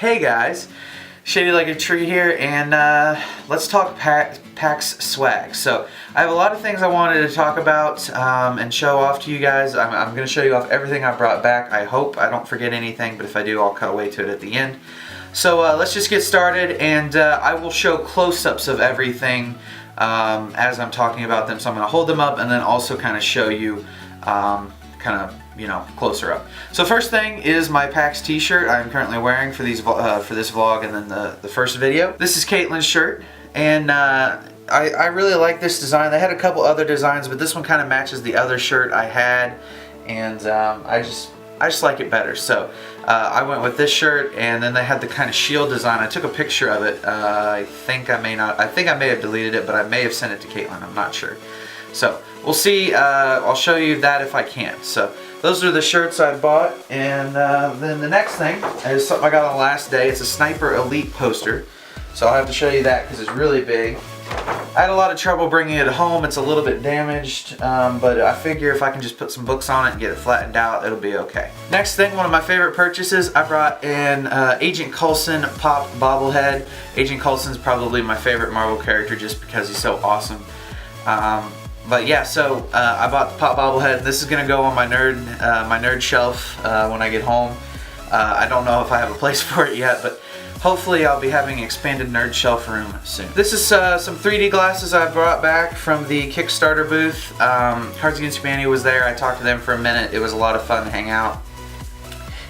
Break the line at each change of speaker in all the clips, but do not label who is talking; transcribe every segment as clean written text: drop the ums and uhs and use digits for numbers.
Hey guys, Shadylikeatree here, and let's talk PAX swag. So I have a lot of things I wanted to talk about and show off to you guys. I'm going to show you off everything I brought back. I hope I don't forget anything, but if I do, I'll cut away to it at the end. So let's just get started, and I will show close-ups of everything as I'm talking about them. So I'm going to hold them up and then also kind of show you closer up. So first thing is my PAX t-shirt I'm currently wearing for this vlog and then the first video. This is Caitlin's shirt, and I really like this design. They had a couple other designs, but this one kind of matches the other shirt I had, and I just like it better. So I went with this shirt, and then they had the kind of shield design. I took a picture of it. I think I may have deleted it, but I may have sent it to Caitlin. I'm not sure. So we'll see. I'll show you that if I can. So those are the shirts I bought, and then the next thing is something I got on the last day. It's a Sniper Elite poster. So I'll have to show you that because it's really big. I had a lot of trouble bringing it home. It's a little bit damaged, but I figure if I can just put some books on it and get it flattened out, it'll be okay. Next thing, one of my favorite purchases, I brought an Agent Coulson pop bobblehead. Agent Coulson's probably my favorite Marvel character just because he's so awesome. But yeah, so I bought the pop bobblehead, and this is gonna go on my nerd shelf when I get home. I don't know if I have a place for it yet, but hopefully I'll be having an expanded nerd shelf room soon. This is some 3D glasses I brought back from the Kickstarter booth. Cards Against Humanity was there. I talked to them for a minute. It was a lot of fun to hang out,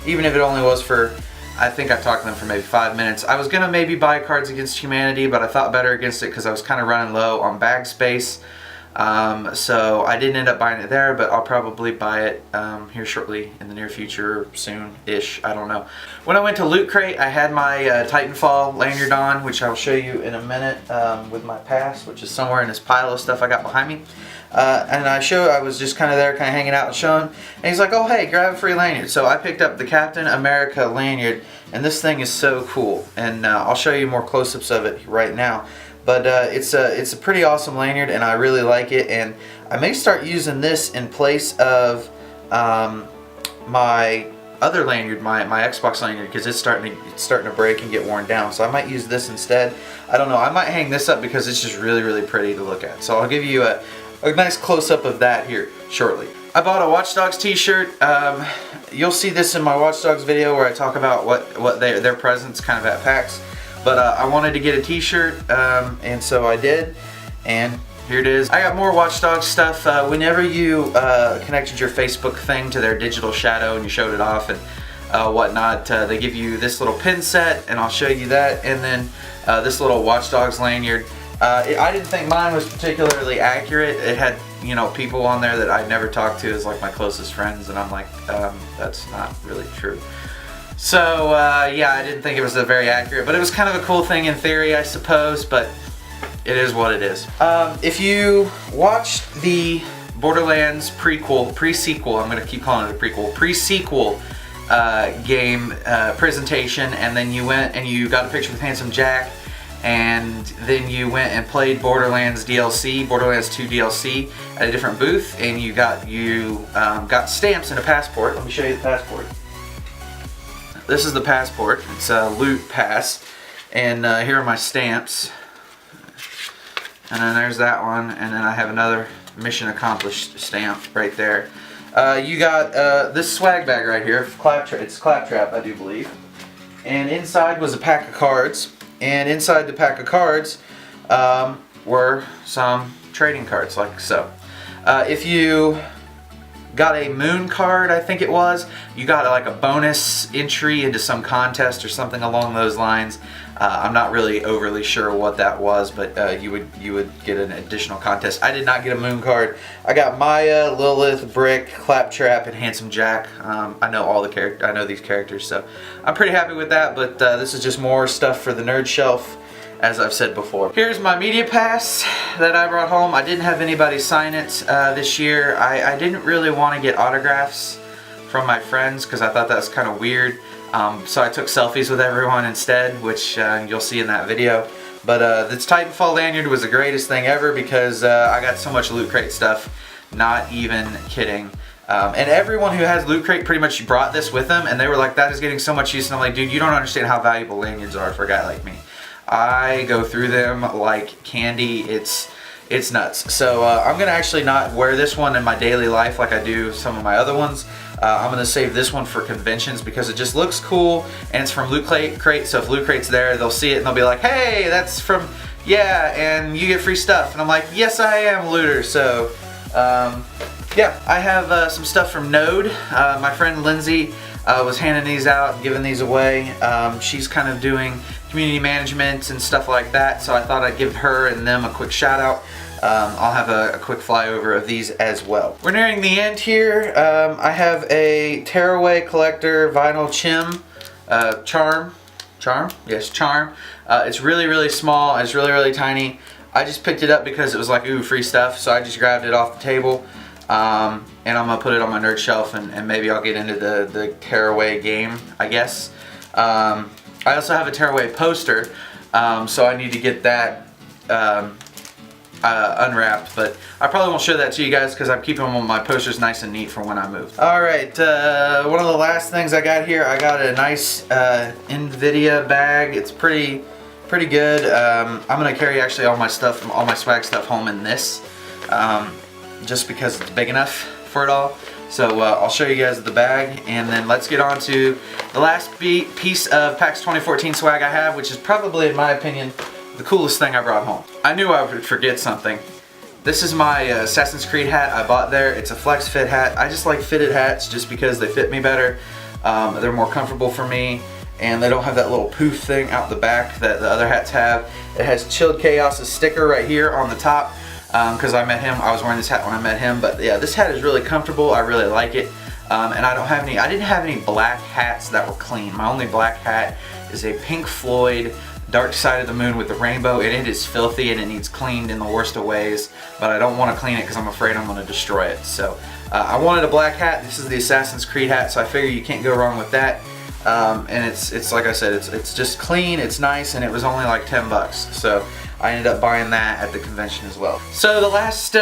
even if it only was for, I think I talked to them for maybe 5 minutes. I was gonna maybe buy Cards Against Humanity, but I thought better against it because I was kind of running low on bag space. So I didn't end up buying it there, but I'll probably buy it here shortly in the near future, soon-ish, I don't know. When I went to Loot Crate, I had my Titanfall lanyard on, which I'll show you in a minute with my pass, which is somewhere in this pile of stuff I got behind me. And I was just kind of there, kind of hanging out and showing, and he's like, oh hey, grab a free lanyard. So I picked up the Captain America lanyard, and this thing is so cool, and I'll show you more close-ups of it right now. But it's a pretty awesome lanyard, and I really like it, and I may start using this in place of my other lanyard, my Xbox lanyard, because it's starting to break and get worn down. So I might use this instead. I don't know. I might hang this up because it's just really pretty to look at. So I'll give you a nice close-up of that here shortly. I bought a Watch Dogs t-shirt. You'll see this in my Watch Dogs video where I talk about what their presence kind of at PAX. But I wanted to get a t-shirt, and so I did, and here it is. I got more Watch Dogs stuff. Whenever you connected your Facebook thing to their digital shadow and you showed it off and whatnot, they give you this little pin set, and I'll show you that, and then this little Watch Dogs lanyard. I didn't think mine was particularly accurate. It had, people on there that I'd never talked to as like my closest friends, and I'm like, that's not really true. So yeah, I didn't think it was very accurate, but it was kind of a cool thing in theory, I suppose, but it is what it is. If you watched the Borderlands pre-sequel, I'm going to keep calling it a prequel, pre-sequel game presentation, and then you went and you got a picture with Handsome Jack, and then you went and played Borderlands DLC, Borderlands 2 DLC at a different booth, and you got stamps and a passport. Let me show you the passport. This is the passport. It's a loot pass, and here are my stamps, and then there's that one, and then I have another mission accomplished stamp right there. You got this swag bag right here. It's Claptrap, I do believe, and inside was a pack of cards, and inside the pack of cards were some trading cards like so. If you got a moon card, I think it was, you got like a bonus entry into some contest or something along those lines. I'm not really overly sure what that was, but you would get an additional contest. I did not get a moon card. I got Maya, Lilith, Brick, Claptrap, and Handsome Jack. I know these characters, so I'm pretty happy with that, but this is just more stuff for the nerd shelf, as I've said before. Here's my media pass that I brought home. I didn't have anybody sign it this year. I didn't really want to get autographs from my friends because I thought that was kind of weird. So I took selfies with everyone instead, which you'll see in that video. But this Titanfall lanyard was the greatest thing ever because I got so much Loot Crate stuff. Not even kidding. And everyone who has Loot Crate pretty much brought this with them, and they were like, that is getting so much use. And I'm like, dude, you don't understand how valuable lanyards are for a guy like me. I go through them like candy. It's nuts. So I'm gonna actually not wear this one in my daily life like I do some of my other ones. I'm gonna save this one for conventions because it just looks cool, and it's from Loot Crate. So if Loot Crate's there, they'll see it and they'll be like, hey, that's from, yeah, and you get free stuff. And I'm like, yes, I am, looter. So yeah, I have some stuff from Node. My friend Lindsay was handing these out and giving these away. She's kind of doing community management and stuff like that, so I thought I'd give her and them a quick shout out. I'll have a quick flyover of these as well. We're nearing the end here. I have a Tearaway Collector Vinyl Charm. Yes, Charm. It's really, really small. It's really, really tiny. I just picked it up because it was like, ooh, free stuff, so I just grabbed it off the table. And I'm gonna put it on my nerd shelf, and maybe I'll get into the Tearaway game, I guess. I also have a Tearaway poster, so I need to get that unwrapped, but I probably won't show that to you guys because I'm keeping my posters nice and neat for when I move. Alright, one of the last things I got here, I got a nice NVIDIA bag. It's pretty good. I'm gonna carry actually all my stuff, all my swag stuff home in this, just because it's big enough for it all. So I'll show you guys the bag, and then let's get on to the last piece of PAX 2014 swag I have, which is probably, in my opinion, the coolest thing I brought home. I knew I would forget something. This is my Assassin's Creed hat I bought there. It's a flex fit hat. I just like fitted hats just because they fit me better. They're more comfortable for me, and they don't have that little poof thing out the back that the other hats have. It has Chilled Chaos' sticker right here on the top. Because I met him, I was wearing this hat when I met him, but yeah, this hat is really comfortable. I really like it, and I didn't have any black hats that were clean. My only black hat is a Pink Floyd Dark Side of the Moon with the rainbow, and it is filthy and it needs cleaned in the worst of ways, but I don't want to clean it because I'm afraid I'm going to destroy it. So I wanted a black hat. This is the Assassin's Creed hat, so I figure you can't go wrong with that. And it's like I said, it's just clean, it's nice, and it was only like 10 bucks. So I ended up buying that at the convention as well. So the last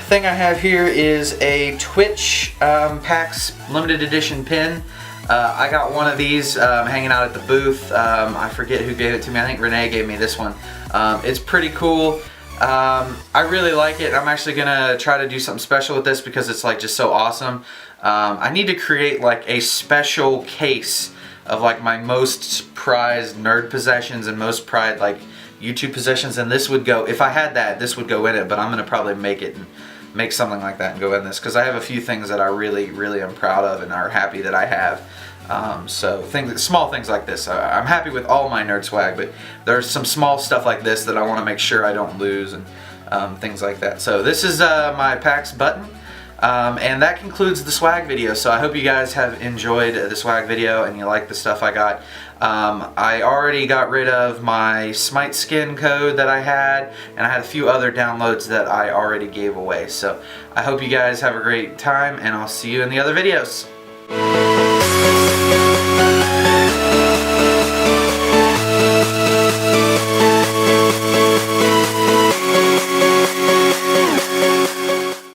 thing I have here is a Twitch PAX limited edition pin. I got one of these hanging out at the booth. I forget who gave it to me. I think Renee gave me this one. It's pretty cool. I really like it. I'm actually gonna try to do something special with this because it's like just so awesome. I need to create like a special case of like my most prized nerd possessions and most prized like YouTube possessions, and this would go, if I had that, this would go in it, but I'm gonna probably make it and make something like that and go in this because I have a few things that I really am proud of and are happy that I have. So small things like this. I'm happy with all my nerd swag, but there's some small stuff like this that I want to make sure I don't lose, and things like that. So this is my PAX button. And that concludes the swag video. So I hope you guys have enjoyed the swag video and you like the stuff I got. I already got rid of my Smite skin code that I had, and I had a few other downloads that I already gave away. So I hope you guys have a great time, and I'll see you in the other videos.